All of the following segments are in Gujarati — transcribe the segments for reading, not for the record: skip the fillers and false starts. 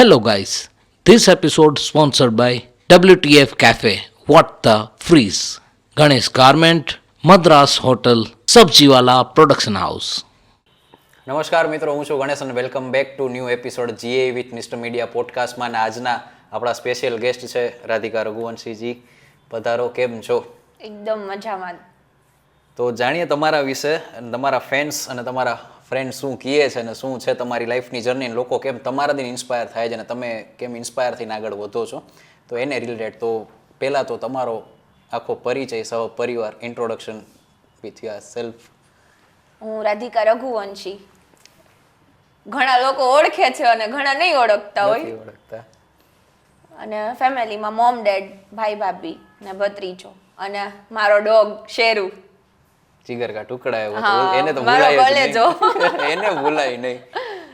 Hello guys, this episode sponsored by WTF Cafe, What the Freeze, Ganesh Garment, Madras Hotel, Sabjiwala Production House. નમસ્કાર મિત્રો, હું છું ગણેશ અને welcome back to new episode જીએ વિથ મિસ્ટર મીડિયા પોડકાસ્ટમાં. અને આજના આપણા સ્પેશિયલ ગેસ્ટ છે રાધિકા રઘુવંશીજી. પધારો, કેમ છો? એકદમ મજામાં. તો જાણીએ તમારા વિશે અને તમારા ફેન્સ અને તમારા ફ્રેન્ડ શું કહે છે અને શું છે તમારી લાઈફની જર્ની, લોકો કેમ તમારાથી ઇન્સ્પાયર થાય છે અને તમે કેમ ઇન્સ્પાયર થઈને આગળ વધો છો, તો એને રિલેટેડ. તો પહેલાં તો તમારો આખો પરિચય, સહ પરિવાર, ઇન્ટ્રોડક્શન વિથ યોર સેલ્ફ. હું રાધિકા રઘુવંશી. ઘણા લોકો ઓળખે છે અને ઘણા નહીં ઓળખતા હોય. નથી ઓળખતા. અને ફેમિલીમાં મોમ, ડેડ, ભાઈ, ભાભી ને ભત્રીજો અને મારો ડોગ શેરુ. જીગર કા ટુકડા એવો હા, તો એને તો મારો ભૂલાય જ કલેજો. નહીં. એને ભૂલાય નહીં.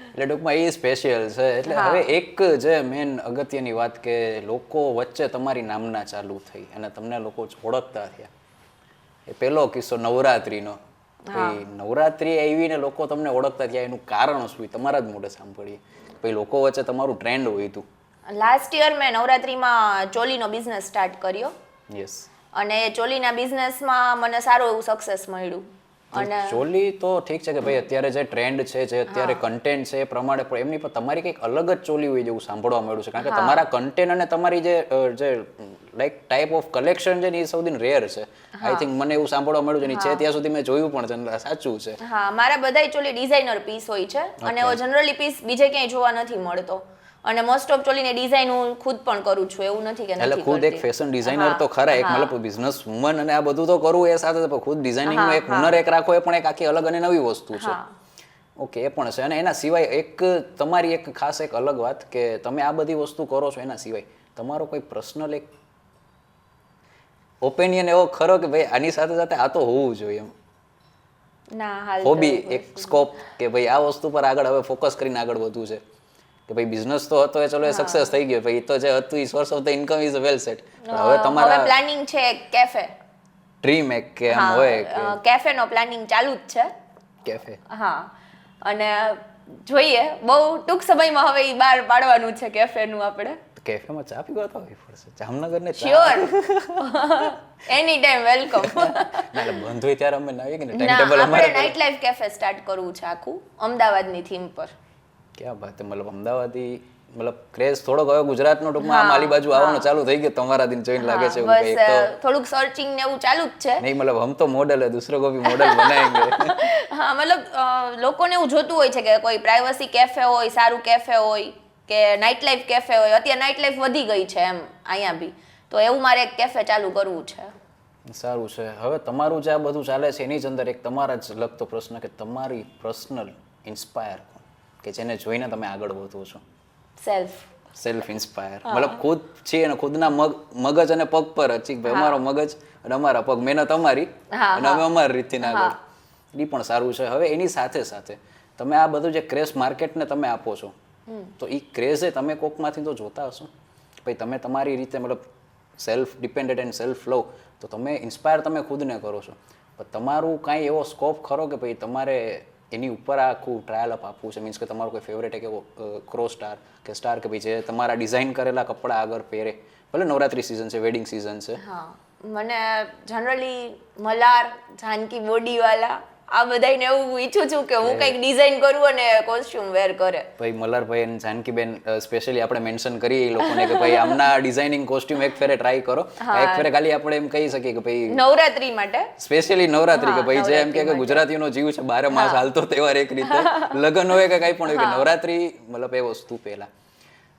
એટલે ટૂંકમાં એ સ્પેશિયલ છે. એટલે હવે એક જે મેન અગત્યની વાત કે લોકો વચ્ચે તમારી નામના ચાલુ થઈ અને તમને લોકો ઓળખતા થયા. એ પહેલો કિસ્સો નવરાત્રીનો. નવરાત્રી આવી ને લોકો તમને ઓળખતા થયા, એનું કારણ શું તમારા જ મોઢે સાંભળીએ. પછી લોકો વચ્ચે તમારું ટ્રેન્ડ હોય હતું. લાસ્ટ યર મેં નવરાત્રીમાં ચોલીનો બિઝનેસ સ્ટાર્ટ કર્યો. યસ. અને ચોલીના બિઝનેસમાં મને સારું એવું સક્સેસ મળ્યું. અને ચોલી તો ઠીક છે કે ભાઈ અત્યારે જે ટ્રેન્ડ છે, જે અત્યારે કન્ટેન્ટ છે એ પ્રમાણે, પણ એમની પર તમારી કંઈક અલગ જ ચોલી હોય જેવું સાંભળવા મળ્યું છે. કારણ કે તમારા કન્ટેન્ટ અને તમારી જે લાઈક ટાઈપ ઓફ કલેક્શન છે ને એ સૌથી રેર છે. આઈ થિંક મને એવું સાંભળવા મળ્યું છે. છે ત્યાં સુધી મેં જોયું પણ છે, સાચું છે. હા, મારા બધાય ચોલી ડિઝાઇનર પીસ હોય છે અને એવો જનરલી પીસ બીજે ક્યાંય જોવા નથી મળતો. અને મોસ્ટ ઓફ ચોલીની ડિઝાઇન હું ખુદ પણ કરું છું, એવું નથી કે નથી એટલે ખુદ એક ફેશન ડિઝાઇનર તો ખરા, એક મતલબ બિઝનેસ વુમન અને આ બધું તો કરવું એ સાથે ખુદ ડિઝાઇનિંગ નો એક હુનર એક રાખો, એ પણ એક આખી અલગ અને નવી વસ્તુ છે. ઓકે, એ પણ છે. અને એના સિવાય એક તમારી એક ખાસ એક અલગ વાત કે તમે આ બધી વસ્તુ કરો છો, એના સિવાય તમારો કોઈ પર્સનલ એક ઓપિનિયન એવો ખરો કે ભાઈ આની સાથે સાથે આ તો હોવું જોઈએ એમ? ના, હાલ હોબી, એક સ્કોપ કે ભાઈ આ વસ્તુ પર આગળ હવે ફોકસ કરીને આગળ વધવું છે, કે ભાઈ બિઝનેસ તો હતો એ ચલો એ સક્સેસ થઈ ગયો, ભાઈ તો જે હતું ઈ source of the income is well set. હવે તમારા પ્લાનિંગ છે કેફે, ડ્રીમ એક કે આમ હોય કે કેફે નો પ્લાનિંગ ચાલુ જ છે. કેફે? હા, અને જોઈએ બહુ ટૂંક સમયમાં હવે ઈ બહાર પાડવાનું છે કેફે નું. આપણે કેફેમાં ચા પીવા તો આવી પડશે. જામનગર ને શ્યોર, એની ટાઈમ વેલકમ. ના, બંધ હોય ત્યારે અમે આવીએ કે ટાઈમ ના, ટેબલ આપણે અમારે નાઇટ લાઈફ કેફે સ્ટાર્ટ કરવું છે આખું અમદાવાદની થીમ પર. ક્યાં વાત. મતલબ અમદાવાદી મતલબ ક્રેઝ થોડોક હવે ગુજરાતનો ટૂંકમાં આમ આલી બાજુ આવવાનું ચાલુ થઈ ગયું તમારા દિન જોઈને લાગે છે. બસ થોડુંક સર્ચિંગ ને એવું ચાલુ જ છે. નહીં મતલબ હમ તો મોડલ હે, દૂસરો કો ભી મોડલ બનાએંગે. હા, મતલબ લોકોને એવું જોતું હોય છે કે કોઈ પ્રાઇવસી કેફે હોય, સારું કેફે હોય કે નાઇટ લાઈફ કેફે હોય. અત્યારે નાઇટ લાઈફ વધી ગઈ છે એમ અહીંયા બી, તો એવું મારે એક કેફે ચાલુ કરવું છે. સારું છે. હવે તમારું જે આ બધું ચાલે છે એની જ અંદર એક તમારા જ લગતો પ્રશ્ન કે તમારી પર્સનલ ઇન્સ્પાયર કે જેને જોઈને તમે આગળ વધો છો? સેલ્ફ ઇન્સ્પાયર મતલબ ખુદ છે અને ખુદના મગજ અને પગ પર જ. ભાઈ અમારો મગજ અને અમારા પગ, મહેનત અમારી અને અમે અમારી રીતથી આગળ. એ પણ સારું છે. હવે એની સાથે સાથે તમે આ બધું જે ક્રેઝ માર્કેટને તમે આપો છો, તો એ ક્રેઝ એ તમે કોકમાંથી તો જોતા હશો. ભાઈ તમે તમારી રીતે મતલબ self dependent and self love, તો તમે ઇન્સ્પાયર તમે ખુદને કરો છો. પણ તમારું કાંઈ એવો સ્કોપ ખરો કે ભાઈ તમારે એની ઉપર આખું ટ્રાયલ અપ આપવું છે? મીન્સ કે તમારો કોઈ ફેવરેટ એક એવો ક્રો સ્ટાર કે સ્ટાર કે ભાઈ જે તમારા ડિઝાઇન કરેલા કપડાં આગળ પહેરે, ભલે નવરાત્રી સિઝન છે, વેડિંગ સિઝન છે? હા, મને જનરલી મલાર, જાનકી બોડીવાલા, આ બધાને એવું ઈચ્છું છું કે હું કંઈક ડિઝાઇન કરું અને કોસ્ટ્યુમ વેર કરે. ભાઈ મલ્હારભાઈ અને જાનકીબેન સ્પેશિયલી આપણે મેન્શન કરીએ એ લોકોને કે ભાઈ આમના ડિઝાઇનિંગ કોસ્ટ્યુમ એક ફેરે ટ્રાય કરો. એક ફેરે ખાલી આપણે એમ કહી શકીએ કે ભાઈ નવરાત્રી માટે, સ્પેશિયલી નવરાત્રી, કે ભાઈ જે એમ કે ગુજરાતીઓનો જીવ છે, 12 માસ હાલતો તહેવાર એક રીતે, લગ્ન હોય કે કાંઈ પણ હોય, કે નવરાત્રી મતલબ એ વસ્તુ પહેલા.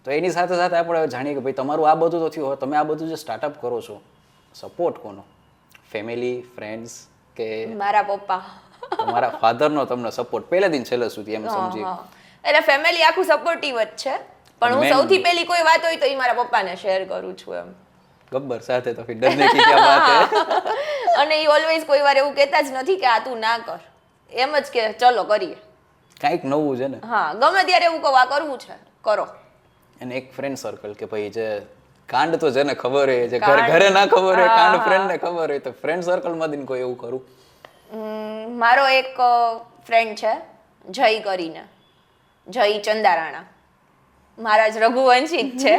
તો એની સાથે સાથે આપણે જાણીએ કે ભાઈ તમારું આ બધું તો થયું, હવે તમે આ બધું જે સ્ટાર્ટઅપ કરો છો, સપોર્ટ કોનો? ફેમિલી, ફ્રેન્ડ્સ કે મારા પપ્પા? તમારા ફાધરનો તમને સપોર્ટ પહેલેથી છેલ્લે સુધી એમ સમજી? એટલે ફેમિલી આખું સપોર્ટિવ જ છે, પણ હું સૌથી પહેલી કોઈ વાત હોય તો એ મારા પપ્પાને શેર કરું છું એમ. ગબ્બર સાથે તો ફિર ડરને કી ક્યા બાત હે. અને એ ઓલવેઝ કોઈ વાર એવું કહેતા જ નથી કે આ તું ના કર, એમ જ કે ચલો કરીએ. કાંઈક નવું છે ને. હા, ગમે ત્યારે એવું કહું આ કરવું છે, કરો. અને એક ફ્રેન્ડ સર્કલ કે ભાઈ જે કાંડ તો જેને ખબર હોય, જે ઘરે ના ખબર હોય, કાંડ ફ્રેન્ડને ખબર હોય, તો ફ્રેન્ડ સર્કલમાં દીને કોઈ એવું કરું? મારો એક ફ્રેન્ડ છે જય કરીને, જય ચંદારાણા. મારા જ રઘુવંશી જ છે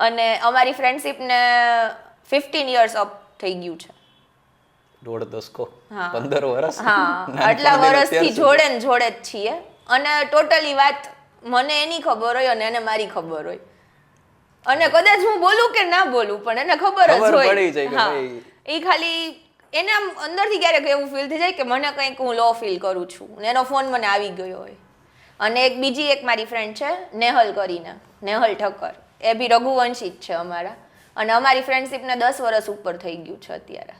અને અમારી ફ્રેન્ડશિપને 15 યર્સ અપ થઈ ગયું છે. દોઢ દસકો હા. 15 વર્ષ હા આટલા વર્ષથી જોડે ને જોડે જ છીએ અને ટોટલી વાત મને એની ખબર હોય અને એને મારી ખબર હોય અને કદાચ હું બોલું કે ના બોલું પણ એને ખબર જ ખબર હોય. પડી જાય કે હા. ભાઈ એ ખાલી એને આમ અંદરથી ક્યારેક એવું ફીલ થઈ જાય કે મને કંઈક હું લો ફીલ કરું છું ને એનો ફોન મને આવી ગયો હોય. અને બીજી એક મારી ફ્રેન્ડ છે નેહલ કરીને, નેહલ ઠક્કર, એ બી રઘુવંશી જ છે અમારા અને અમારી ફ્રેન્ડશિપને 10 વર્ષ ઉપર થઈ ગયું છે અત્યારે.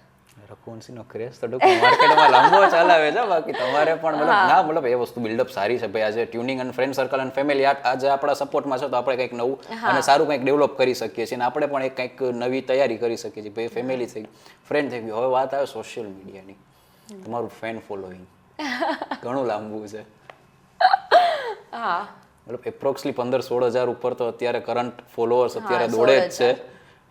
રઘુવંશીનો ક્રેઝ તો ટૂંકમાં માર્કેટમાં લાંબો ચાલાવે છે. બાકી તમારે પણ મતલબ ના મતલબ એ વસ્તુ બિલ્ડઅપ સારી છે ભાઈ. આજે ટ્યુનિંગ અને ફ્રેન્ડ સર્કલ અને ફેમિલી આજે આપણા સપોર્ટમાં છે તો આપણે કંઈક નવું અને સારું કંઈક ડેવલપ કરી શકીએ છીએ અને આપણે પણ એક કંઈક નવી તૈયારી કરી શકીએ છીએ. ભાઈ ફેમિલી થઈ ફ્રેન્ડ થઈ ગયું. હવે વાત આવે સોશિયલ મીડિયાની. તમારું ફેન ફોલોઈંગ ઘણું લાંબુ છે. હા મતલબ એપ્રોક્સલી 15-16 હજાર ઉપર તો અત્યારે કરંટ ફોલોઅર્સ અત્યારે દોડે જ છે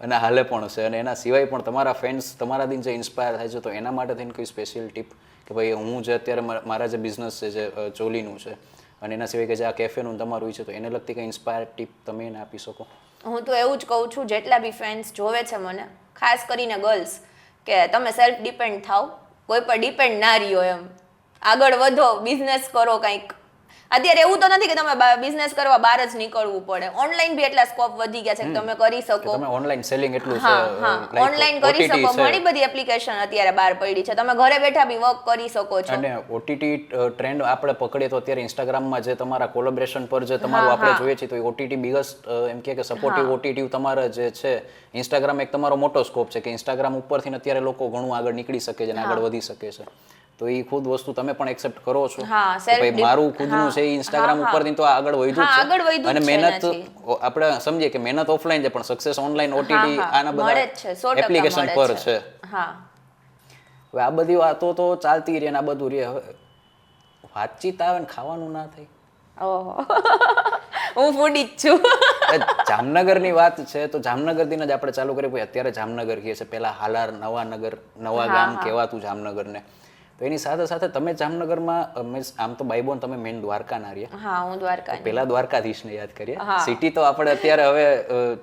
અને હાલે પણ છે. અને એના સિવાય પણ તમારા ફેન્સ તમારા દિન જે ઇન્સ્પાયર થાય છે તો એના માટે થઈને કોઈ સ્પેશિયલ ટીપ કે ભાઈ હું જે અત્યારે મારા જે બિઝનેસ છે જે ચોલીનું છે અને એના સિવાય કે જે આ કેફેનું તમારું છે તો એને લગતી કંઈ ઇન્સ્પાયર ટીપ તમે એને આપી શકો? હું તો એવું જ કહું છું જેટલા બી ફ્રેન્ડ્સ જોવે છે મને, ખાસ કરીને ગર્લ્સ, કે તમે સેલ્ફ ડિપેન્ડ થાવ, કોઈ પર ડિપેન્ડ ના રહ્યો એમ, આગળ વધો, બિઝનેસ કરો કંઈક. અત્યારે એવું તો નથી કે તમે બિઝનેસ કરવા બહાર જ નીકળવું પડે. ઓનલાઈન બી એટલા સ્કોપ વધી ગયા છે કે તમે કરી શકો. તમે ઓનલાઈન સેલિંગ એટલું છે, હા ઓનલાઈન કરી શકો. ઘણી બધી એપ્લિકેશન અત્યારે બહાર પડી છે, તમે ઘરે બેઠા બી વર્ક કરી શકો છો. અને ઓટીટી ટ્રેન્ડ આપણે પકડીએ તો અત્યારે ઇન્સ્ટાગ્રામમાં જે તમારા કોલેબરેશન પર જે તમારું આપણે જોઈએ છીએ તો ઓટીટી બિગેસ્ટ એમ કે સપોર્ટિવ ઓટીટી તમારા જે છે ઇન્સ્ટાગ્રામ એક તમારો મોટો સ્કોપ છે કે ઇન્સ્ટાગ્રામ ઉપરથી અત્યારે લોકો ઘણું આગળ નીકળી શકે છે અને આગળ વધી શકે છે. તો એ ખુદ વસ્તુ તમે પણ એક્સેપ્ટ કરો છો કે ભાઈ મારું ખુદનું છે ઇન્સ્ટાગ્રામ ઉપરથી તો આગળ વધ્યું છે અને મહેનત આપણે સમજીએ કે મહેનત ઓફલાઈન છે પણ સક્સેસ ઓનલાઈન ઓટીટી આના બધા એપ્લિકેશન પર છે. હવે આ બધી વાતો તો ચાલતી રહે ને આ બધું રહે, હવે વાતચીત આવે ને ખાવાનું ના થાય. હું ફૂડી જ છું. જામનગરની વાત છે તો જામનગરથી જ આપણે ચાલુ કરીએ. અત્યારે જામનગર કહીએ છીએ, પહેલા હાલાર નવા ગામ કહેવાતું જામનગરને. તો એની સાથે સાથે તમે જામનગરમાં મીન્સ આમ તો બાયબોન તમે મેન દ્વારકાના રહ્યા. હા હું દ્વારકા. પહેલા દ્વારકાધીશને યાદ કરીએ. સિટી તો આપણે અત્યારે હવે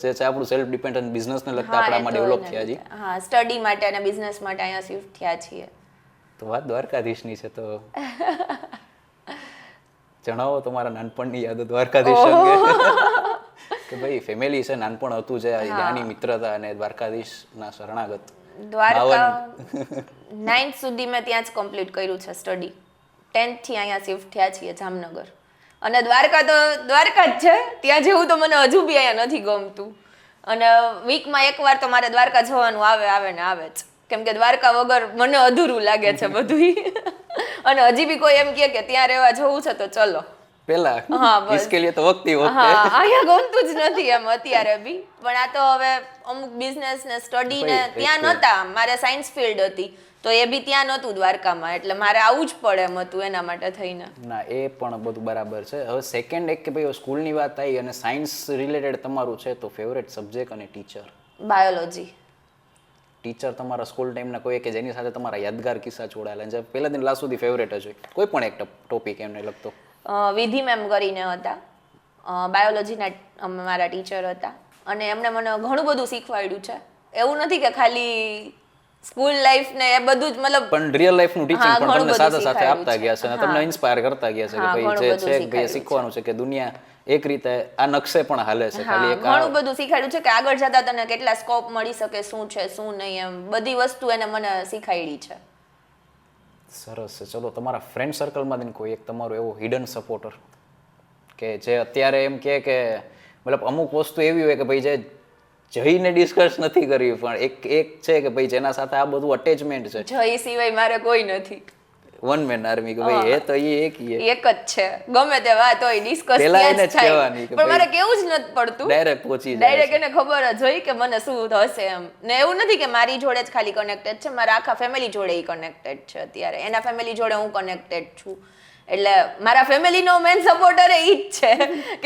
જે છે આપણું સેલ્ફ ડિપેન્ડન્ટ બિઝનેસને લગતા આપણામાં ડેવલપ થયા છે. હા સ્ટડી માટે અને બિઝનેસ માટે અહીંયા શિફ્ટ થયા છીએ. તો વાત દ્વારકાધીશની છે તો જણાવો તમારા નાનપણની યાદો દ્વારકાધીશ અંગે. કે ભાઈ ફેમિલી છે, નાનપણ હતું જે ત્યાંની મિત્રતા અને દ્વારકાધીશના શરણાગત. દ્વારકા 9th સુધી મેં ત્યાં જ કમ્પ્લીટ કર્યું છે સ્ટડી. 10th થી અહીંયા શિફ્ટ થયા છીએ જામનગર. અને દ્વારકા તો દ્વારકા જ છે, ત્યાં જેવું તો મને હજુ બી અહીંયા નથી ગમતું. અને વીકમાં એકવાર તો મારે દ્વારકા જવાનું આવે જ, કેમ કે દ્વારકા વગર મને અધૂરું લાગે છે બધું. અને હજી બી કોઈ એમ કે ત્યાં રહેવા જવું છે તો ચલો પેલા इसके लिए तो वक्त ही वक्त है. અહીંયા ગમતું જ નથી એમ અત્યારે બી. પણ આ તો હવે અમુક બિઝનેસ ને સ્ટડી ને ત્યાં નહોતા, મારે સાયન્સ ફિલ્ડ હતી તો એ બી ત્યાં નહોતું દ્વારકામાં, એટલે મારે આવું જ પડે એમ હતું એના માટે થઈને. ના એ પણ બધું બરાબર છે. હવે સેકન્ડ એક કે ભાઈ સ્કૂલની વાત આવી અને સાયન્સ રિલેટેડ તમારું છે તો ફેવરેટ સબ્જેક્ટ અને ટીચર? બાયોલોજી. ટીચર તમારા સ્કૂલ ટાઈમના કોઈ કે જેની સાથે તમારા યાદગાર કિસ્સા જોડાયેલા છે, પહેલા દિન લાસ્ટ સુધી ફેવરેટ જ હોય, કોઈ પણ એક ટોપિક એમને લગતો? વિધિ મેમ કરીને હતા, બાયોલોજીના મારા ટીચર હતા અને એમણે મને ઘણું બધું શીખવાડ્યું છે. એવું નથી કે ખાલી સ્કૂલ લાઈફ ને એ બધું જ, મતલબ પણ રિયલ લાઈફ નું ટીચિંગ પણ તમને સાથે સાથે આપતા ગયા છે અને તમને ઇન્સ્પાયર કરતા ગયા છે કે ભાઈ જે છે ભાઈ શીખવાનું છે કે દુનિયા એક રીતે આ નકશે પણ હાલે છે. ખાલી એક ઘણું બધું શીખવાડ્યું છે કે આગળ જતા તને કેટલા સ્કોપ મળી શકે, શું છે શું નહીં, એમ બધી વસ્તુ એને મને શીખવાડી છે. સરસ છે. ચલો તમારા ફ્રેન્ડ સર્કલમાં કોઈ એક તમારું એવું હિડન સપોર્ટર કે જે અત્યારે એમ કે મતલબ અમુક વસ્તુ એવી હોય કે ભાઈ જે જઈને ડિસ્કસ નથી કરવી પણ એક છે કે ભાઈ જેના સાથે આ બધું અટેચમેન્ટ છે? જય સિવાય મારે કોઈ નથી. વન મેન આર્મી કે ભાઈ એ તો એક જ છે, ગમે તે વાત હોય ડિસ્કસ ત્યાં જ થાય, પણ મારે કેવું જ નથી પડતું, ડાયરેક્ટ પહોંચી જાય, ડાયરેક્ટ એને ખબર જ હોય કે મને શું થશે એમ. ને એવું નથી કે મારી જોડે જ ખાલી કનેક્ટેડ છે, મારા આખા ફેમિલી જોડે કનેક્ટેડ છે. અત્યારે એના ફેમિલી જોડે હું કનેક્ટેડ છું, એટલે મારા ફેમિલીનો મેન સપોર્ટર એ જ છે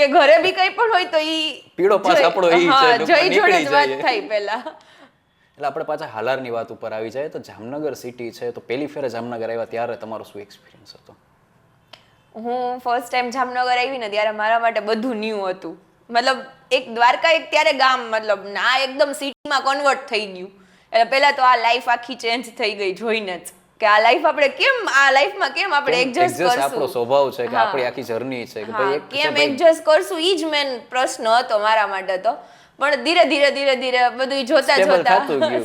કે ઘરે બી કંઈ પણ હોય તો ઈ પીળો પાસ આપણો ઈ છે, જય જોડે જ વાત થાય પહેલા. એટલે આપણે પાછા હાલારની વાત ઉપર આવી જાય તો જામનગર સિટી છે તો પહેલી ફેરે જામનગર આવ્યા ત્યારે તમારો શું એક્સપિરિયન્સ હતો? હું ફર્સ્ટ ટાઈમ જામનગર આવી ને ત્યારે મારા માટે બધું ન્યૂ હતું. મતલબ એક દ્વારકા એક ત્યારે ગામ, મતલબ ના એકદમ સિટીમાં કન્વર્ટ થઈ ગયું. એટલે પહેલા તો આ લાઈફ આખી ચેન્જ થઈ ગઈ જોઈને જ કે આ લાઈફ આપણે કેમ આ લાઈફમાં કેમ આપણે એડજસ્ટ આપણો કરશું, સ્વભાવ છે કે આપણી આખી જર્ની છે કે ભાઈ એક કેમ એડજસ્ટ કરશું, ઈ જ મેન પ્રશ્ન હતો મારા માટે તો. પણ ધીરે ધીરે ધીરે ધીરે બધું જોતા જોતા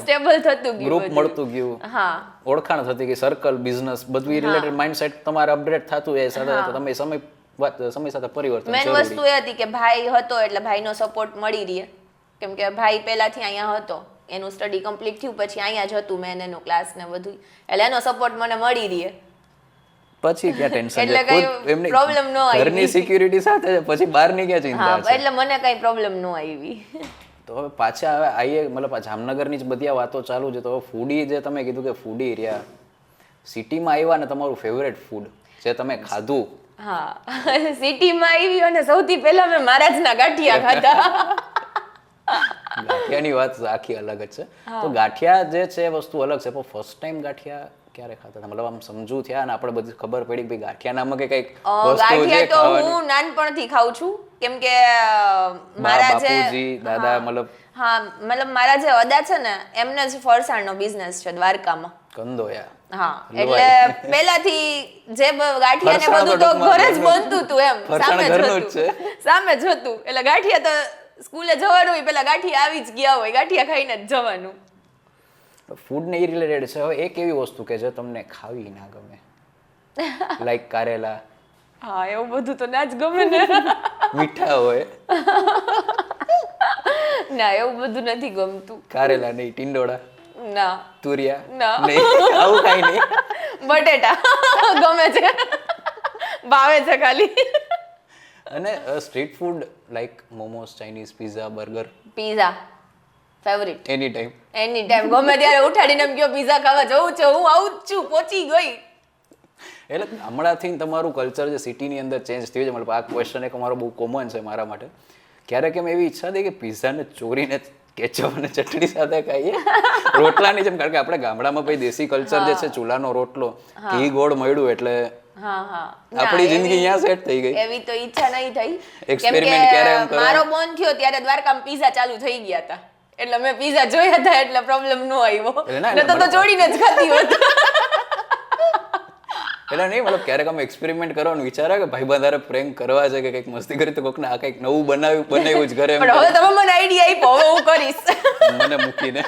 સ્ટેબલ થતું ગયું, ગ્રુપ મળતું ગયું, હા, ઓળખાણ થતી ગઈ, સર્કલ, બિઝનેસ બધું રિલેટેડ માઇન્ડસેટ તમારે અપડેટ થતું એ સાથે સાથે તમે સમય સાથે પરિવર્તન. મેન વસ્તુ એ હતી કે ભાઈ હતો એટલે ભાઈનો સપોર્ટ મળી રહે, કેમ કે ભાઈ પહેલાથી અહીંયા હતો, એનું સ્ટડી કમ્પ્લીટ થયું પછી અહીંયા જ હતું મેન એનો ક્લાસ ને બધું, એટલે એનો સપોર્ટ મને મળી રહે. પછી ક્યાં ટેન્શન એટલે કઈ પ્રોબ્લેમ ન આવી, ઘરની સિક્યુરિટી સાથે પછી બહારની ક્યાં ચિંતા હા, છે. એટલે મને કઈ પ્રોબ્લેમ ન આવી. તો હવે પાછા હવે આવીએ, મતલબ જામનગરની જ બધી આ વાતો ચાલુ છે, તો ફૂડી જે તમે કીધું કે ફૂડી રહ્યા, સિટીમાં આવ્યા ને તમારું ફેવરેટ ફૂડ જે તમે ખાધું? હા, સિટીમાં આવી અને સૌથી પહેલા મેં મહારાજના ગાંઠિયા ખાધા. ગાંઠિયાની વાત આખી અલગ જ છે. તો ગાંઠિયા જે છે એ વસ્તુ અલગ છે, પણ ફર્સ્ટ ટાઈમ ગાંઠિયા ક્યારે ખાતા હતા? મતલબ આમ સમજુ થયા અને આપણે બધી ખબર પડી કે ગાંઠિયા નામક કે કઈક વસ્તુ છે ગાંઠિયા તો હું નાનપણથી ખાઉં છું, કેમ કે મારા જે બાપુજી દાદા મતલબ હા મતલબ મારા જે અદા છે ને એમને જ ફરસાણનો બિઝનેસ છે દ્વારકામાં. કંદોયા. હા, એટલે પહેલાથી જે ગાંઠિયા ને બધું તો ઘરે જ બનતું હતું, એમ સામે જ હતું, સામે જ હતું. એટલે ગાંઠિયા તો સ્કૂલે જવાનું હોય પેલા ગાંઠિયા આવી જ ગયા હોય, ગાંઠિયા ખાઈને જ જવાનું. ફૂડ ને રિલેટેડ છે. હવે એક એવી વસ્તુ કે જે તમને ખાવી ના ગમે, લાઈક કારેલા. હા, એવું બધું તો ના જ ગમે ને. મીઠા હોય ના, એવું બધું નથી ગમતું. કારેલા નહીં, ટીંડોળા ના, તુરિયા ના, નહીં, આવું કઈ નહીં. બટેટા ગમે છે, ભાવે છે ખાલી. અને street food like momos, Chinese, pizza, burger? Pizza favourite, any time. Any time ગમે ત્યારે ઉઠાડીને એમ કયો પીઝા ખાવા જવું છે, હું આવું જ છું, પહોંચી ગઈ. એટલે હમણાંથી તમારું કલ્ચર જે સિટીની અંદર ચેન્જ થયું છે, મતલબ આ ક્વેશ્ચન એક અમારો બહુ કોમન છે મારા માટે. ક્યારેક એમ એવી ઈચ્છા થઈ કે પિઝાને ચોરીને કેચઅપ અને ચટણી સાથે ખાઈએ રોટલાની જેમ? કારણ કે આપણે ગામડામાં ભાઈ દેશી કલ્ચર જે છે, ચૂલાનો રોટલો, ઘી ગોળ મળ્યું એટલે આપણી જિંદગી અહીંયા સેટ થઈ ગઈ. એવી તો ઈચ્છા નહીં થઈ. એક્સપેરિમેન્ટ ક્યારે એમ કરો? મારો બોન થયો ત્યારે દ્વારકામાં પીઝા ચાલુ થઈ ગયા હતા, એટલે મેં પીઝા જોયા હતા, એટલે પ્રોબ્લેમ ન આવ્યો, ન તો જોડીને જ ખાતી હોત. એટલે નહીં, મતલબ ક્યારેક અમે એક્સપેરિમેન્ટ કરવાનું વિચારે કે ભાઈ બંધારે પ્રેન્ક કરવા છે કે કંઈક મસ્તી કરી તો કોકને આ કંઈક નવું બનાવ્યું જ ઘરે. પણ હવે તમે મને આઈડિયા આપ્યો, હવે હું કરીશ મને મૂકીને.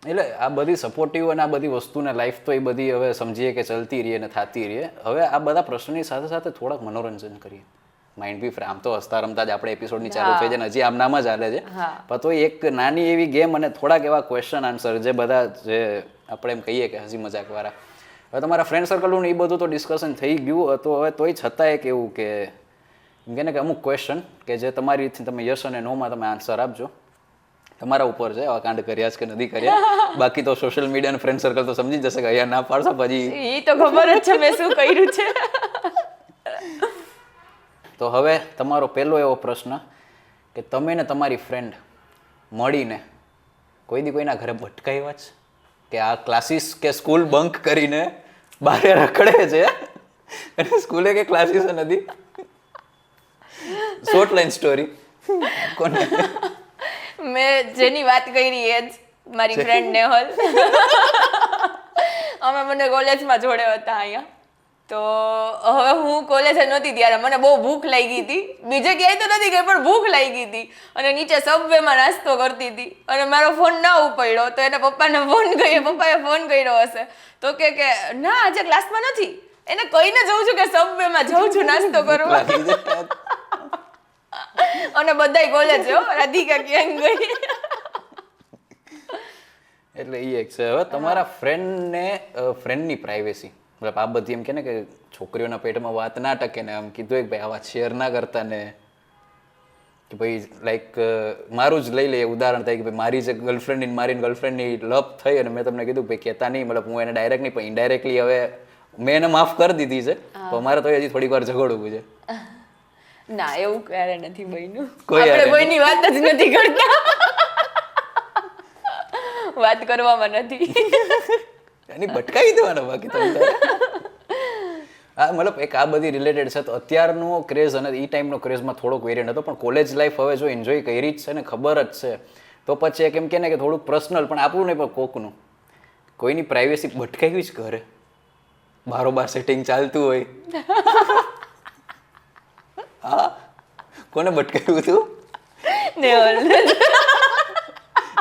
એટલે આ બધી સપોર્ટિવ અને આ બધી વસ્તુને લાઈફ તો એ બધી હવે સમજીએ કે ચલતી રહીએ ને થતી રહીએ. હવે આ બધા પ્રશ્નોની સાથે સાથે થોડાક મનોરંજન કરીએ, માઇન્ડ બી ફ્રી. આમ તો હસતા રમતા જ આપણે એપિસોડની ચાલુ થઈ જાય, હજી આમ નામ જ ચાલે છે, પણ તો એક નાની એવી ગેમ અને થોડાક એવા ક્વેશ્ચન આન્સર જે બધા જે આપણે એમ કહીએ કે હસી મજાક વાળા. હવે તમારા ફ્રેન્ડ સર્કલનું એ બધું તો ડિસ્કશન થઈ ગયું, તો હવે તોય છતાં એક એવું કે એમ કે અમુક ક્વેશ્ચન કે જે તમારી રીતથી તમે યસ અને નોમાં તમે આન્સર આપજો. તમારા ઉપર છે આવા કાંડ કર્યા છે કે નથી કર્યા. બાકી તો સોશિયલ મીડિયા અને ફ્રેન્ડ સર્કલ તો સમજી જશે કે અહીંયા ના પાડશો પછી. એ તો ખબર જ છે મેં શું કર્યું છે. તો હવે તમારો પહેલો એવો પ્રશ્ન કે તમે ને તમારી ફ્રેન્ડ મળીને કોઈ દી કોઈના ઘરે ભટકાવ્યા છે કે આ ક્લાસીસ કે સ્કૂલ બંક કરીને બહાર રખડે છે અને સ્કૂલે કે ક્લાસીસ નથી? Short line story. કોને? મેં જેની વાત કરી એ જ મારી ફ્રેન્ડ નેહલ. અમે મને કોલેજમાં જોડે હતા અહીંયા. તો હવે હું કોલેજે નહોતી ત્યારે મને બહુ ભૂખ લાગી હતી, બીજે ક્યાંય તો નથી ગઈ પણ ભૂખ લાગી હતી, અને નીચે સબવેમાં નાસ્તો કરતી હતી અને મારો ફોન ના ઉપાડ્યો, તો એને પપ્પાને ફોન કર્યો, પપ્પાએ ફોન કર્યો હશે તો કે ના આજે ક્લાસમાં નથી, એને કહીને જઉં છું કે સબવેમાં જઉં છું નાસ્તો કરવા. અને બધાય કોલેજ રાધિકા ક્યાં ગઈ. એટલે એ એક છે. હવે તમારા ફ્રેન્ડને ફ્રેન્ડની પ્રાઇવેસી, મતલબ આ બધી એમ કે ને કે છોકરીઓના પેટમાં વાત ના ટકે ને આમ કીધું કે ભાઈ આવા શેર ના કરતા ને, કે ભાઈ લાઈક મારું જ લઈ લઈએ ઉદાહરણ થાય કે ભાઈ મારી જે ગર્લફ્રેન્ડ મારી ગર્લફ્રેન્ડની લપ થઈ અને મેં તમને કીધું ભાઈ કહેતા નહીં, મતલબ હું એને ડાયરેક્ટ નહીં પણ ઇનડાયરેક્ટલી હવે મેં એને માફ કરી દીધી છે, તો અમારે તો હજી થોડીક વાર ઝઘડવું છે. ના એવું ક્યારે નથી બન્યું, કોઈ આપણે કોઈની વાત જ નથી કરતા. વાત કરવામાં નથી. એની ભટકાવી દેવાના બાકી તમે. આ મતલબ એક આ બધી રિલેટેડ છે. તો અત્યારનો ક્રેઝ અને એ ટાઈમનો ક્રેઝમાં થોડોક વેરિયન્ટ હતો, પણ કોલેજ લાઈફ હવે જો એન્જોય કરી જ છે ને ખબર જ છે, તો પછી કેમ કે ને કે થોડુંક પર્સનલ પણ આપણું નહીં પણ કોકનું કોઈની પ્રાઇવેસી ભટકાવી જ ઘરે બારોબાર સેટિંગ ચાલતું હોય. હા, કોને ભટકાવ્યું હતું?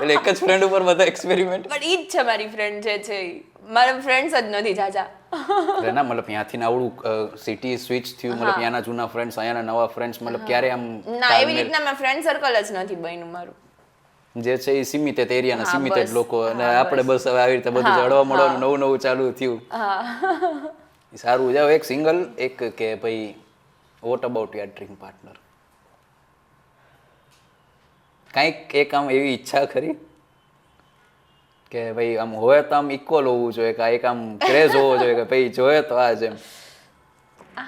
એટલે એક જ ફ્રેન્ડ ઉપર બધા એક્સપેરિમેન્ટ. પણ ઈ જ છે મારી ફ્રેન્ડ જે છે ઈ. મારા ફ્રેન્ડ્સ જ નથી જાજા. ના મતલબ ત્યાંથી ને આવડું સિટી સ્વિચ થયું, મતલબ ત્યાંના જૂના ફ્રેન્ડ્સ અહીંયાના નવા ફ્રેન્ડ્સ, મતલબ ક્યારે આમ ના એવી રીતના મેં ફ્રેન્ડ સર્કલ જ નથી બન્યું મારું. જે છે એ સીમિત એરિયાના સીમિત જ લોકો, અને આપણે બસ હવે આવી રીતે બધું જડવા મળવાનું નવું નવું ચાલુ થયું. સારું જાવ. એક સિંગલ એક કે ભાઈ what about your dream partner? કાંઈક એક આમ એવી ઈચ્છા ખરી કે ભાઈ આમ હોય તો આમ ઇક્વલ હોવું જોઈએ, કે એક આમ ક્રેઝ હોવો જોઈએ કે ભાઈ જોઈએ તો આ જેમ?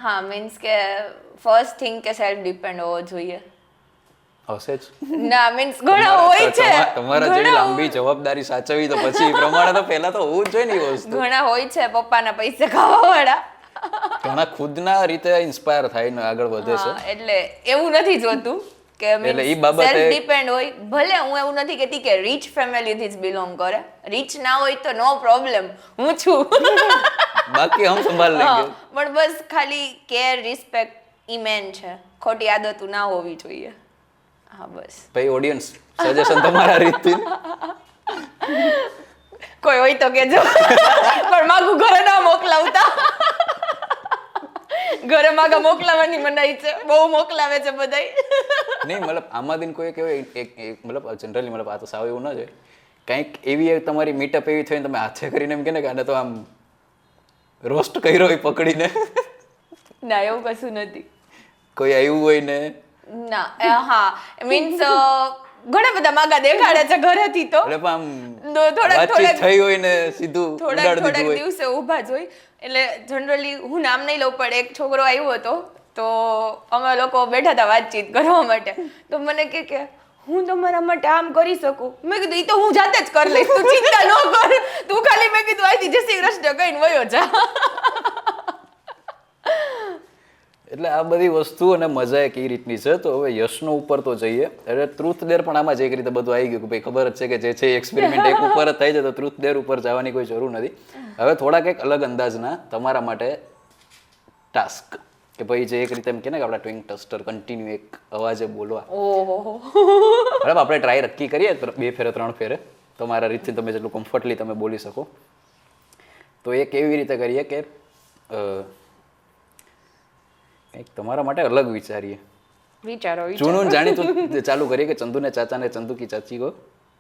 હા, મીન્સ કે ફર્સ્ટ થિંગ કે સેલ્ફ ડિપેન્ડ હોવો જોઈએ. હશે જ. ના મીન્સ ઘણા હોય છે, તમારા જેવી લાંબી જવાબદારી સાચવી તો પછી એ પ્રમાણે તો પહેલા તો હોવું જ જોઈએ ને એ વસ્તુ. ઘણા હોય છે પપ્પાના પૈસે ખાવા વાળા. ઘણા ખુદના રીતે ઇન્સ્પાયર થાય ને આગળ વધે છે. એટલે એવું નથી જોતું કે સેલ્ફ ડિપેન્ડ હોય. ભલે હું એવું નથી કહેતી કે રીચ ફેમિલીથી જ બિલોંગ કરે, રીચ ના હોય તો નો પ્રોબ્લેમ, હું છું. બાકી હમ સંભાળ લેંગે. પણ બસ ખાલી કેર, રિસ્પેક્ટ ઈ મેન છે, ખોટી આદતો ના હોવી જોઈએ. હા બસ. ભાઈ ઓડિયન્સ સજેશન તમારા રીતથી કોઈ હોય તો કેજો, પણ માગું ઘરે ના મોકલાવતા. ઘરે માગા મોકલાવાની મનાઈ છે, બહુ મોકલાવે છે બધાય. નહીં મતલબ આમાંથી કોઈ કેવાય મતલબ જનરલી મતલબ આ તો સાવ એવું ન છે, કંઈક એવી તમારી મીટઅપ એવી થઈ ને તમે હાથે કરીને એમ કે ને કે આને તો આમ રોસ્ટ કર્યો હોય પકડીને? ના એવું કશું નથી. કોઈ આવ્યું હોય ને? ના હા મીન્સ ઘણા બધા માગા દેખાડે છે ઘરેથી, તો એટલે આમ થોડાક થઈ હોય ને સીધું થોડાક દિવસે ઊભા જ હોય. એટલે જનરલી હું નામ નહીં લઉં, પણ એક છોકરો આવ્યો હતો તો અમે લોકો બેઠા હતા વાતચીત કરવા માટે, તો મને કે હું તમારા માટે આમ કરી શકું. મેં કીધું ઈ તો હું જાતે જ કરી લઈશ, તું ચિંતા ન કર, તું ખાલી મેં કીધું અહીંથી જય શ્રી કૃષ્ણ કહીને વયો જા. એટલે આ બધી વસ્તુ અને મજા એક એ રીતની છે. તો હવે યશનો ઉપર તો જઈએ. એટલે ટ્રુથ ડેર પણ આમાં જ એક રીતે બધું આવી ગયું કે ભાઈ ખબર જ છે કે જે છે એક્સપેરિમેન્ટ એક ઉપર જ થાય છે, તો ટ્રુથ ડેર ઉપર જવાની કોઈ જરૂર નથી. હવે થોડાક એક અલગ અંદાજના તમારા માટે ટાસ્ક, કે ભાઈ જે એક રીતે એમ કે ને કે આપણા ટ્વિંગ ટસ્ટર કન્ટિન્યુ એક અવાજે બોલવા. બરાબર, આપણે ટ્રાય નક્કી કરીએ 2 ફેરે 3 ફેરે, તમારા રીતથી તમે જેટલું કમ્ફર્ટલી તમે બોલી શકો. તો એક એવી રીતે કરીએ કે કંઈક તમારા માટે અલગ વિચારીએ. વિચારો જૂનું જાણીતું ચાલુ કરીએ કે ચંદુ ને ચાચા ને ચંદુ કી ચાચી કો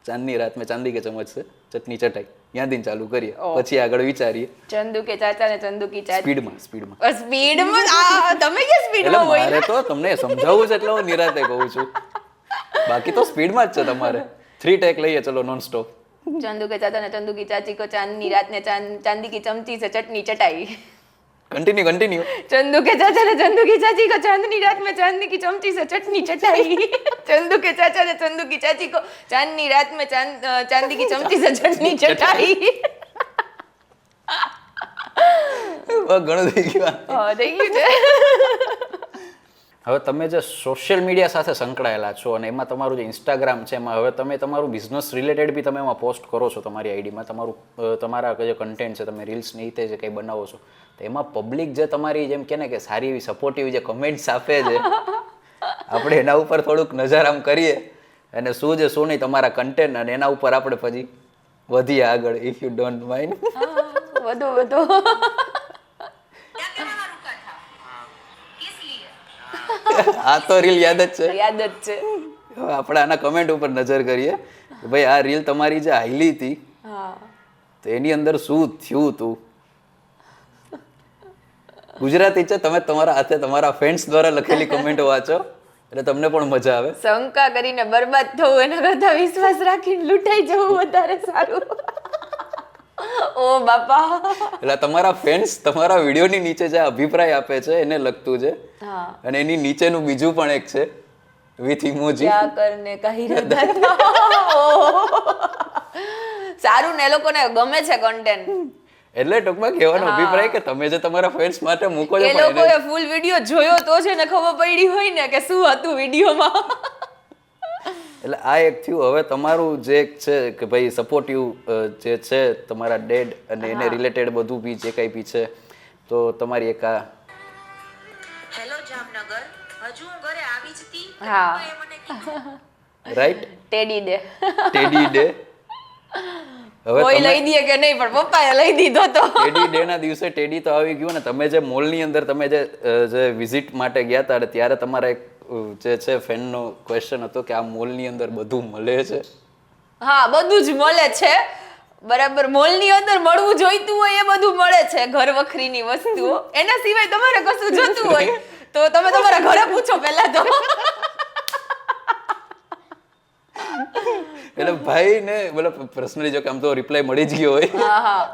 ચાંદની રાત में ચાંદી કે ચમચ से ચટણી ચટાઈ. ત્યાંથી ચાલુ કરીએ, પછી આગળ વિચારીએ. ચંદુ કે ચાચા ને ચંદુ કી ચાચી. સ્પીડમાં તમે કે સ્પીડમાં હોય? મારે તો તમને સમજાવવું છે એટલે હું નિરાતે કહું છું, બાકી તો સ્પીડમાં જ છે તમારે. 3 ટેક લઈએ ચલો નોન સ્ટોપ. ચંદુ કે ચાચા ને ચંદુ કી ચાચી को चांदनी रात ने चांदी की चमची से चटनी चटाई. कंटिन्यू. चंदू के चाचा ने चंदू की चाची को चांदनी रात में चांदनी की चमची से चटनी चटाई. चंदू के चाचा ने चंदू की चाची को चांदनी रात में चांदी की चमची से चटनी चटाई. ઘણું થઈ ગયું. હા થઈ ગયું છે. હવે તમે જે સોશિયલ મીડિયા સાથે સંકળાયેલા છો અને એમાં તમારું જે ઇન્સ્ટાગ્રામ છે, એમાં હવે તમે તમારું બિઝનેસ રિલેટેડ બી તમે એમાં પોસ્ટ કરો છો તમારી આઈડીમાં, તમારા જે કન્ટેન્ટ છે, તમે રીલ્સ ને તે જે કંઈ બનાવો છો, તો એમાં પબ્લિક જે તમારી જેમ કે ને કે સારી એવી સપોર્ટિવ જે કમેન્ટ્સ આપે છે, આપણે એના ઉપર થોડુંક નજર આમ કરીએ અને શું છે શું નહીં તમારા કન્ટેન્ટ, અને એના ઉપર આપણે પછી વધીએ આગળ, ઇફ યુ ડોન્ટ માઇન્ડ. વધો આ તો રીલ યાદ જ છે. હવે આપણે આના કમેન્ટ ઉપર નજર કરીએ કે ભાઈ આ રીલ તમારી જે હાઈલી હતી તો એની અંદર શું થયું હતું. ગુજરાતી છે, તમે તમારા હાથે તમારા ફ્રેન્ડ્સ દ્વારા લખેલી કમેન્ટો વાંચો એટલે તમને પણ મજા આવે. શંકા કરીને બરબાદ થવું એના કરતા વિશ્વાસ રાખીને લૂંટાઈ જવું વધારે સારું. ઓ બાપા. એટલે તમારા ફ્રેન્ડ્સ તમારા વિડીયોની નીચે જે અભિપ્રાય આપે છે એને લગતું છે, અને એની નીચેનું બીજું પણ એક છે વિથ ઇમોજી. ક્યા કરને કહી રહ્યા. સારું ને, એ લોકોને ગમે છે કન્ટેન્ટ. એટલે ટૂંકમાં કહેવાનો અભિપ્રાય કે તમે જે તમારા ફ્રેન્ડ્સ માટે મૂકો છો એ લોકોએ ફૂલ વિડીયો જોયો તો છે ને ખબર પડી હોય ને કે શું હતું વિડીયોમાં. એટલે આ એક થયું. હવે તમારું જે એક છે કે ભાઈ સપોર્ટિવ જે છે તમારા ડેડ અને એને રિલેટેડ બધું બી જે કંઈ બી છે, તો તમારી એક આ હેલો જામનગર, હજુ હું ઘરે આવી જ હતી. હા. પપ્પાએ મને કીધું right teddy day teddy day. હવે કોઈ લઈ દે કે નહીં પણ પપ્પાએ લઈ દીધો તો. ટેડી ડે ના દિવસે ટેડી તો આવી ગયું ને. તમે જે મોલની અંદર તમે જે વિઝિટ માટે ગયા હતા ત્યારે તમારા એક જે છે ફેનનો ક્વેશ્ચન હતો કે આ મોલની અંદર બધું મળે છે. હા, બધું જ મળે છે. બરાબર, મોલની અંદર મળવું જોઈતું હોય એ બધું મળે છે, ઘર વખરીની વસ્તુઓ. એના સિવાય તમારે કશું જોતું હોય તો તમે તમારા ઘરે પૂછો પહેલા તો. એટલે ભાઈ ને મતલબ પર્સનલી જો કે આમ તો રિપ્લાય મળી જ ગયો હોય. હા હા.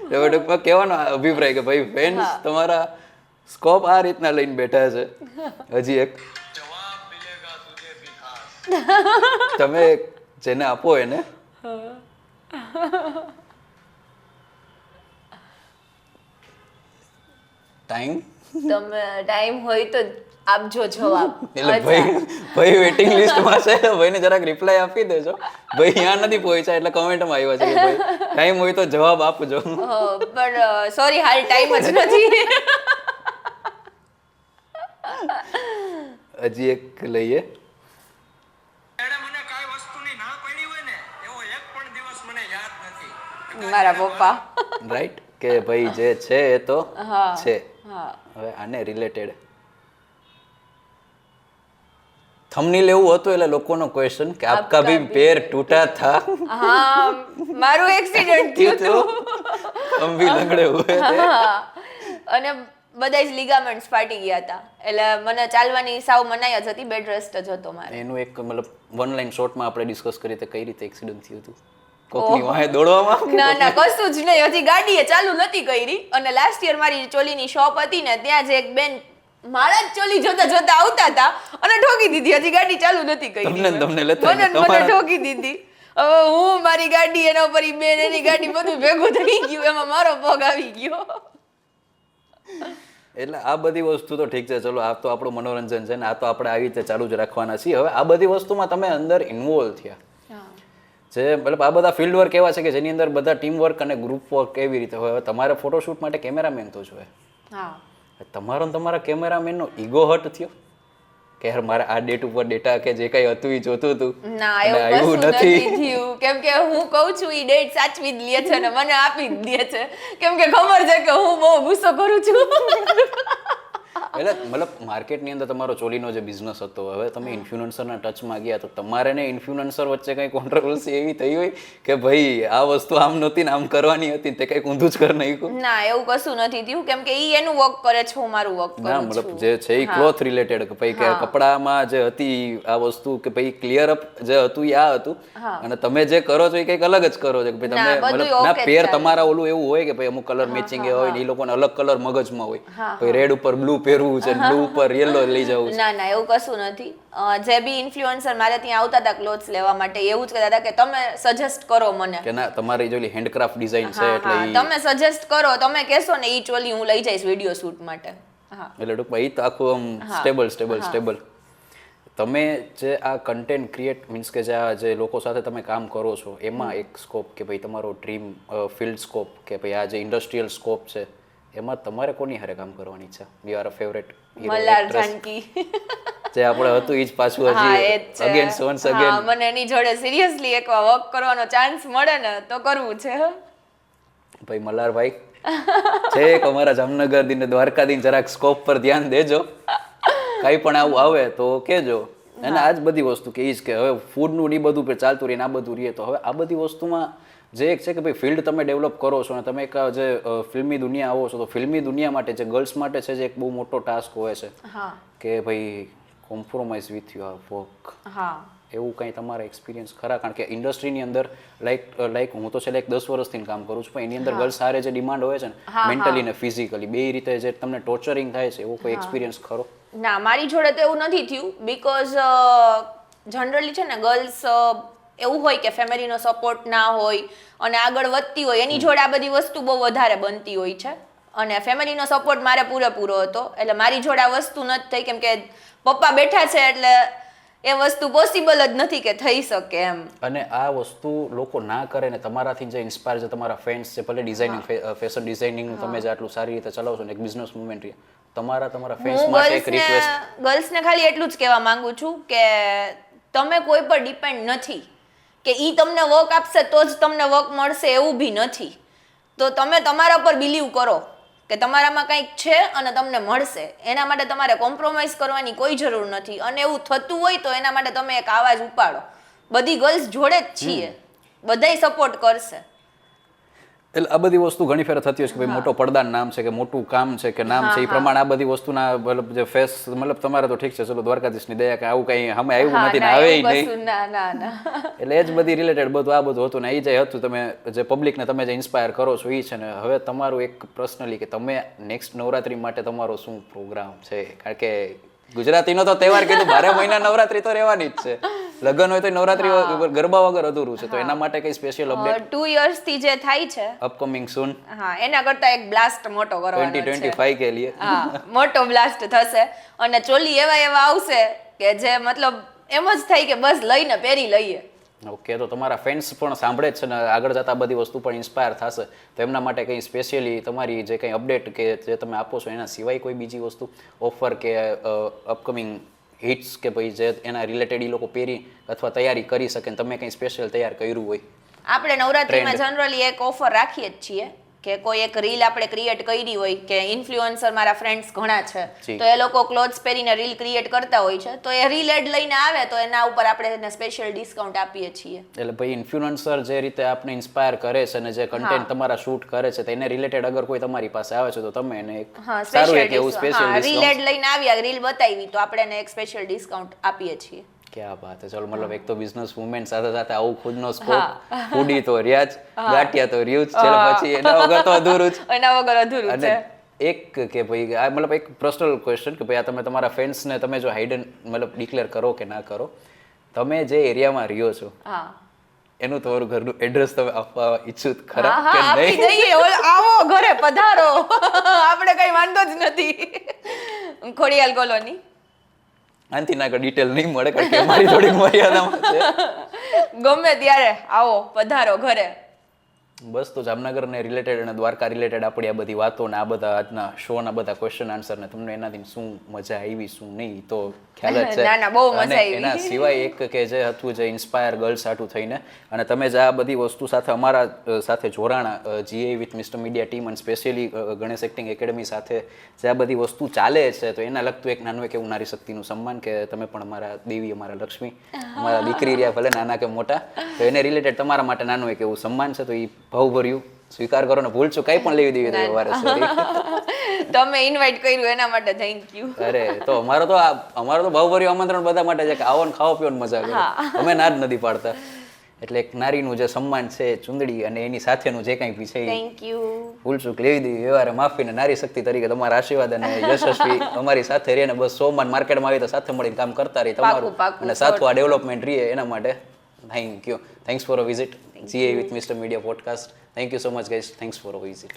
હવે ટૂંકમાં કહેવાનો અભિપ્રાય કે ભાઈ ફેન્સ તમારા સ્કોપ આ રીતના લઈને બેઠા છે. હજી એક તમે જેને આપો એને ટાઈમ તમે ટાઈમ હોય તો આપજો જવાબ. એટલે ભાઈ વેઇટિંગ લિસ્ટમાં છે. ભાઈને જરાક રિપ્લાય આપી દેજો. ભાઈ ત્યાં નથી પહોંચ્યા એટલે કમેન્ટમાં આવ્યા છે કે ભાઈ ટાઈમ હોય તો જવાબ આપજો. પણ સોરી, હાલ ટાઈમ જ નથી. હજી એક લઈએ. મારા પપ્પા. રાઈટ કે ભાઈ જે છે એ તો છે. હા. હવે આને રિલેટેડ થંબનેલ એવું હતું એટલે લોકોનો ક્વેશ્ચન કે આપકા ભી પેર ટૂટા થા. હા, મારું એક્સિડન્ટ થયું હતું. હમ ભી લંગડે હુએ થે. હા. અને બધા જ લિગામેન્ટ્સ ફાટી ગયા હતા. એટલે મને ચાલવાની સાવ મનાઈ જ હતી, બેડ રેસ્ટ જ હતો મારે. એનું એક મતલબ વન લાઈન શોર્ટમાં આપણે ડિસ્કસ કરી તે કઈ રીતે એક્સિડન્ટ થયું હતું. કોકની વાહે દોડવામાં. ના ના, કશું જ નહીં. હજી ગાડીએ ચાલુ નથી કરી. અને લાસ્ટ યર મારી ચોલીની શોપ હતી ને, ત્યાં જ એક બેન મારા જ ચોલી જોતા જોતા આવતા હતા અને ઠોકી દીધી. હજી ગાડી ચાલુ નથી કરી. તમને લેતા મને ઠોકી દીધી. હવે હું મારી ગાડી, એના ઉપર ઈ બેન, એની ગાડી, બધું ભેગું થઈ ગયું. એમાં મારો પગ આવી ગયો. એટલે આ બધી વસ્તુ તો ઠીક છે, ચલો આ તો આપણું મનોરંજન છે ને આ તો આપણે આવી રીતે ચાલુ જ રાખવાના છીએ. હવે આ બધી વસ્તુમાં તમે અંદર ઇન્વોલ્વ થયા જે મતલબ આ બધા ફિલ્ડ વર્ક એવા છે કે જેની અંદર બધા ટીમ વર્ક અને ગ્રુપ વર્ક કેવી રીતે હોય. હવે તમારે ફોટોશૂટ માટે કેમેરામેન તો જોઈએ. હા. તમારો ને તમારા કેમેરામેનનો ઈગો હર્ટ થયો કે યાર મારે આ ડેટ ઉપર ડેટા કે જે કઈ હતું એ જોતું હતું ના, એવું કશું નથી થયું. કેમ કે હું કહું છું ઈ ડેટ સાચવી જ લે છે ને મને આપી જ દે છે. કેમ કે ખબર છે કે હું બહુ ગુસ્સો કરું છું. એટલે મતલબ માર્કેટની અંદર તમારો ચોલીનો જે બિઝનેસ હતો, હવે તમે ઇન્ફ્લુએન્સરના ટચમાં ગયા તો તમારે ને ઇન્ફ્લુએન્સર વચ્ચે કંઈ કોન્ટ્રોવર્સી એવી થઈ હોય કે ભાઈ આ વસ્તુ આમ નહોતી ને આમ કરવાની હતી તે કંઈક ઊંધું જ કરી નાખ્યું? ના, એવું કશું નથી થયું. કેમ કે ઈ એનું વર્ક કરે છે, હું મારું વર્ક ના, કરું મતલબ છું. જે છે એ ક્લોથ રિલેટેડ કે ભાઈ કે કપડામાં જે હતી આ વસ્તુ કે ભાઈ ક્લિયર અપ જે હતું એ આ હતું અને તમે જે કરો છો એ કંઈક અલગ જ કરો છો કે ભાઈ તમે મતલબ ના પેર તમારા ઓલું એવું હોય કે ભાઈ અમુક કલર મેચિંગ હોય ને એ લોકોને અલગ કલર મગજમાં હોય ભાઈ રેડ ઉપર બ્લુ પહેરવું છે, બ્લુ ઉપર યેલો લઈ જવું છે. ના ના, એવું કશું નથી. જે બી ઇન્ફ્લુએન્સર મારે ત્યાં આવતા હતા ક્લોથ્સ લેવા માટે, એવું જ કહેતા હતા કે તમે સજેસ્ટ કરો મને કે ના તમારી જોલી હેન્ડક્રાફ્ટ ડિઝાઇન છે એટલે તમે સજેસ્ટ કરો, તમે કહેશો ને ઈ ચોલી હું લઈ જઈશ વિડીયો શૂટ માટે. હા, એટલે ટૂંકમાં એ તો આખું આમ સ્ટેબલ. તમે જે આ કન્ટેન્ટ ક્રિએટ મીન્સ કે જે આ જે લોકો સાથે તમે કામ કરો છો એમાં એક સ્કોપ કે ભાઈ તમારો ડ્રીમ ફિલ્ડ સ્કોપ કે ભાઈ આ જે ઇન્ડસ્ટ્રીયલ સ્કોપ છે એમાં તમારે કોની હારે કામ કરવાની ઈચ્છા? You are a favourite Malhar Janaki. જે આપણે હતું ઈ જ પાછું હજી અગેન્સ્ટ વન્સ અગેન. મને એની જોડે સિરિયસલી એકવાર વર્ક કરવાનો ચાન્સ મળે ને તો કરવું છે. ભાઈ મલ્હારભાઈ છે એક અમારા જામનગર દિન દ્વારકા દિન જરાક સ્કોપ પર ધ્યાન દેજો. કઈ પણ આવું આવે તો કેજો. અને આ જ બધી વસ્તુ કે ઈ જ કે હવે ફૂડનું ને બધું ચાલતું રહે ને આ બધું રહે તો હવે આ બધી વસ્તુમાં જે એક છે કે ભાઈ ફિલ્ડ તમે ડેવલપ કરો છો અને તમે એક જે ફિલ્મી દુનિયા આવો છો તો ફિલ્મી દુનિયા માટે જે ગર્લ્સ માટે છે જે એક બહુ મોટો ટાસ્ક હોય છે કે ભાઈ કોમ્પ્રોમાઇઝ વિથ યોર વર્ક. એવું કંઈ તમારા એક્સપિરિયન્સ ખરા? કારણ કે ઇન્ડસ્ટ્રીની અંદર લાઈક હું તો છેલ્લે 10 વર્ષથી કામ કરું છું પણ એની અંદર ગર્લ્સ સારે જે ડિમાન્ડ હોય છે ને મેન્ટલી ને ફિઝિકલી બે રીતે જે તમને ટોર્ચરિંગ થાય છે એવો કોઈ એક્સપિરિયન્સ ખરો? ના, મારી જોડે તો એવું નથી થયું. બીકોઝ જનરલી છે ને ગર્લ્સ એવું હોય કે ફેમિલીનો સપોર્ટ ના હોય અને આગળ વધતી હોય એની જોડે આ બધી વસ્તુ બહુ વધારે બનતી હોય છે. અને ફેમિલીનો સપોર્ટ મારે પૂરેપૂરો હતો એટલે મારી જોડે આ વસ્તુ નથી થઈ, કેમ કે પપ્પા બેઠા છે એટલે એ વસ્તુ પોસિબલ જ નથી કે થઈ શકે એમ. અને આ વસ્તુ લોકો ના કરે ને તમારાથી જે ઇન્સ્પાયર છે, તમારા ફ્રેન્ડ્સ છે, ભલે ડિઝાઇનિંગ ફેશન ડિઝાઇનિંગ તમે જે આટલું સારી રીતે ચલાવશો ને એક બિઝનેસ મુવમેન્ટ તમારા ફ્રેન્ડ્સ હું માટે એક રિક્વેસ્ટ ગર્લ્સને ખાલી એટલું જ કહેવા માંગુ છું કે તમે કોઈ પર ડિપેન્ડ નથી કે ઈ તમને વર્ક આપશે તો જ તમને વર્ક મળશે, એવું બી નથી. તો તમે તમારા પર બિલીવ કરો કે તમારામાં કંઈક છે અને તમને મળશે. એના માટે તમારે કોમ્પ્રોમાઇઝ કરવાની કોઈ જરૂર નથી. અને એવું થતું હોય તો એના માટે તમે એક આવાજ ઉપાડો. બધી ગર્લ્સ જોડે જ છીએ, બધાય સપોર્ટ કરશે. એટલે આ બધી વસ્તુ ઘણી ફેર થતી હોય છે કે ભાઈ મોટો પડદાનું નામ છે કે મોટું કામ છે કે નામ છે, એ પ્રમાણે આ બધી વસ્તુના મતલબ જે ફેસ મતલબ તમારે તો ઠીક છે, ચલો દ્વારકાધીશની દયા કે આવું કઈ અમે આવ્યું નથી ને આવે નહીં, ના એટલે એ જ બધી રિલેટેડ બધું આ બધું હતું ને એ જે હતું તમે જે પબ્લિકને તમે જે ઇન્સ્પાયર કરો છો એ છે ને. હવે તમારું એક પર્સનલી કે તમે નેક્સ્ટ નવરાત્રી માટે તમારો શું પ્રોગ્રામ છે? કારણ કે ગુજરાતીનો તો તહેવાર કીધું 12 મહિના નવરાત્રી તો રહેવાની જ છે. લગ્ન હોય તો નવરાત્રી ગરબા વગર અધૂરું છે. તો એના માટે કઈ સ્પેશિયલ અપડેટ 2 years થી જે થાય છે અપકમિંગ સૂન? હા, એના કરતા એક બ્લાસ્ટ મોટો કરવાનો છે 2025 કે લીએ. હા, મોટો બ્લાસ્ટ થશે અને ચોલી એવા આવશે કે જે મતલબ એમ જ થાય કે બસ લઈને પહેરી લઈએ. ઓકે, તો તમારા ફ્રેન્ડ્સ પણ સાંભળે જ છે ને આગળ જતા બધી વસ્તુ પણ ઇન્સ્પાયર થશે, તો એમના માટે કંઈ સ્પેશિયલી તમારી જે કંઈ અપડેટ કે જે તમે આપો છો એના સિવાય કોઈ બીજી વસ્તુ ઓફર કે અપકમિંગ હિટ્સ કે ભાઈ જે એના રિલેટેડ એ લોકો પહેરી અથવા તૈયારી કરી શકે ને તમે કંઈ સ્પેશિયલ તૈયાર કર્યું હોય? આપણે નવરાત્રીમાં જનરલી એક ઓફર રાખીએ જ છીએ કે કોઈ એક રીલ આપણે ક્રિએટ કરી હોય કે ઇન્ફ્લુએન્સર મારા ફ્રેન્ડ્સ ઘણા છે તો એ લોકો ક્લોથ્સ પહેરીને રીલ ક્રિએટ કરતા હોય છે, તો એ રીલ એડ લઈને આવે તો એના ઉપર આપણે એને સ્પેશિયલ ડિસ્કાઉન્ટ આપીએ છીએ. એટલે ભાઈ ઇન્ફ્લુએન્સર જે રીતે આપને ઇન્સ્પાયર કરે છે અને જે કન્ટેન્ટ તમારા શૂટ કરે છે તો એને રિલેટેડ અગર કોઈ તમારી પાસે આવે છે તો તમે એને એક સારું એક એવું સ્પેશિયલ રીલ એડ લઈને આવ્યા, રીલ બતાવી તો આપણે એને એક સ્પેશિયલ ડિસ્કાઉન્ટ આપીએ છીએ. ક્યાં વાત છે. ચલો મતલબ એક તો બિઝનેસ વુમેન સાથે સાથે આવું ખુદનો સ્કોપ, ફૂડી તો રહ્યા જ, ગાંઠિયા તો રહ્યું જ, ચલો પછી એના વગર તો અધૂરું જ. એના વગર અધૂરું છે. એક કે ભાઈ આ મતલબ એક પર્સનલ ક્વેશ્ચન કે ભાઈ આ તમે તમારા ફ્રેન્ડ્સને તમે જો હાઇડન મતલબ ડિક્લેર કરો કે ના કરો, તમે જે એરિયામાં રહ્યો છો એનું તમારું ઘરનું એડ્રેસ તમે આપવા ઈચ્છુક ખરા કે નહીં? આપી દઈએ, આવો ઘરે પધારો, આપણે કઈ વાંધો જ નથી. ખોડિયાલ કોલોની. આનથી ના ડિટેલ નહીં મળે કારણ કે અમારી થોડી મર્યાદામાં છે. ગમે ત્યારે આવો પધારો ઘરે. બસ તો જામનગરને રિલેટેડ અને દ્વારકા રિલેટેડ આપણી આ બધી વાતો ને આ બધા આજના શોના બધા ક્વેશ્ચન આન્સર ને તમને એનાથી શું મજા આવી શું નહીં તો ખ્યાલ જ છે. ના ના, બહુ મજા આવી. એના સિવાય એક કે જે હતું જે ઇન્સ્પાયર ગર્લ્સ આટું થઈને અને તમે જે આ બધી વસ્તુ સાથે અમારા સાથે જોડાણા જીએ વિથ મિસ્ટર મીડિયા ટીમ અને સ્પેશિયલી ગણેશ એક્ટિંગ એકેડમી સાથે જે આ બધી વસ્તુ ચાલે છે તો એના લગતું એક નાનું એક એવું નારી શક્તિનું સન્માન કે તમે પણ અમારા દેવી, અમારા લક્ષ્મી, અમારા દીકરી રહ્યા ભલે નાના કે મોટા, તો એને રિલેટેડ તમારા માટે નાનું એક એવું સન્માન છે. તો એ ભાવભર્યું સ્વીકાર કરો ને ભૂલશું કઈ પણ લેવી દેવી તો વારે સોરી. તમે ઇન્વાઇટ કર્યું એના માટે થેન્ક યુ. અરે તો અમારો તો ભાવભર્યું આમંત્રણ બધા માટે છે કે આવો ને ખાઓ પીઓ ને મજા કરો, અમે ના જ નથી પાડતા. એટલે એક નારીનું જે સન્માન છે ચુંદડી અને એની સાથેનું જે કંઈ બી છે થેન્ક યુ. ભૂલચૂક લેવી દેવી વ્યવહારે માફી ને નારી શક્તિ તરીકે તમારા આશીર્વાદ અને યશસ્વી અમારી સાથે રહીને બસ સોમાન માર્કેટમાં આવી તો સાથે મળીને કામ કરતા રહી તમારું અને સાથું આ ડેવલપમેન્ટ રહીએ એના માટે thank you. Thanks for a visit GA with Mr. Media podcast. Thank you so much guys. Thanks for a visit.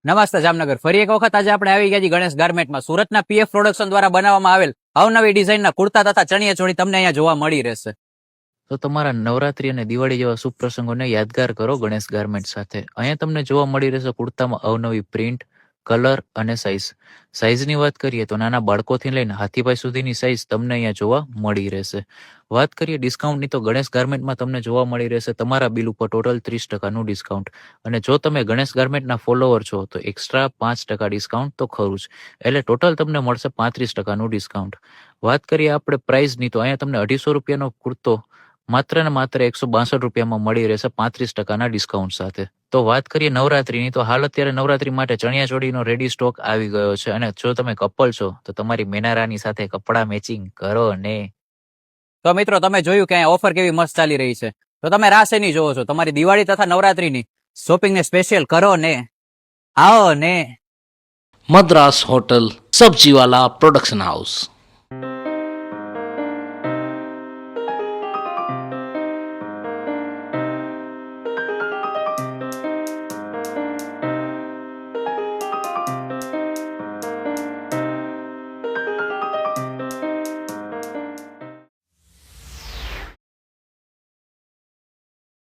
નમસ્તે જામનગર. ફરી એક વખત આજે આપણે આવી ગયા છીએ ગણેશ ગાર્મેન્ટમાં. સુરતના પીએફ પ્રોડક્શન દ્વારા બનાવવામાં આવેલ અવનવી ડિઝાઇનના કુર્તા તથા ચણિયા ચોળી તમને અહીંયા જોવા મળી રહેશે. તો તમારા નવરાત્રી અને દિવાળી જેવા શુભ પ્રસંગોને યાદગાર કરો ગણેશ ગાર્મેન્ટ સાથે. અહીંયા તમને જોવા મળી રહેશે કુર્તામાં અવનવી પ્રિન્ટ, કલર અને સાઇઝની વાત કરીએ તો નાના બાળકોથી લઈને હાથીભાઈ સુધીની સાઇઝ તમને અહીંયા જોવા મળી રહેશે. વાત કરીએ ડિસ્કાઉન્ટની તો ગણેશ ગાર્મેન્ટમાં તમને જોવા મળી રહેશે તમારા બિલ ઉપર ટોટલ 30% ડિસ્કાઉન્ટ. અને જો તમે ગણેશ ગાર્મેન્ટના ફોલોવર છો તો એક્સ્ટ્રા 5% ડિસ્કાઉન્ટ તો ખરું જ. એટલે ટોટલ તમને મળશે 35% ડિસ્કાઉન્ટ. વાત કરીએ આપણે પ્રાઇસની તો અહીંયા તમને 250 રૂપિયાનો કુર્તો માત્ર ને માત્ર 162 રૂપિયામાં મળી રહેશે 35% ડિસ્કાઉન્ટ સાથે. તો વાત કરીએ નવરાત્રીની તો હાલ અત્યારે નવરાત્રી માટે ચણિયા ચોળીનો રેડી સ્ટોક આવી ગયો છે. અને જો તમે કપલ છો તો તમારી મેનારાની સાથે કપડાં મેચિંગ કરો ને. તો મિત્રો તમે જોયું કે અહીંયા ઓફર કેવી મસ્ત ચાલી રહી છે. તો તમે રાહ શેની જોવો છો? તમારી દિવાળી તથા નવરાત્રીની શોપિંગને સ્પેશિયલ કરો ને. આવો ને. Madras Hotel, Sabjiwala Production House.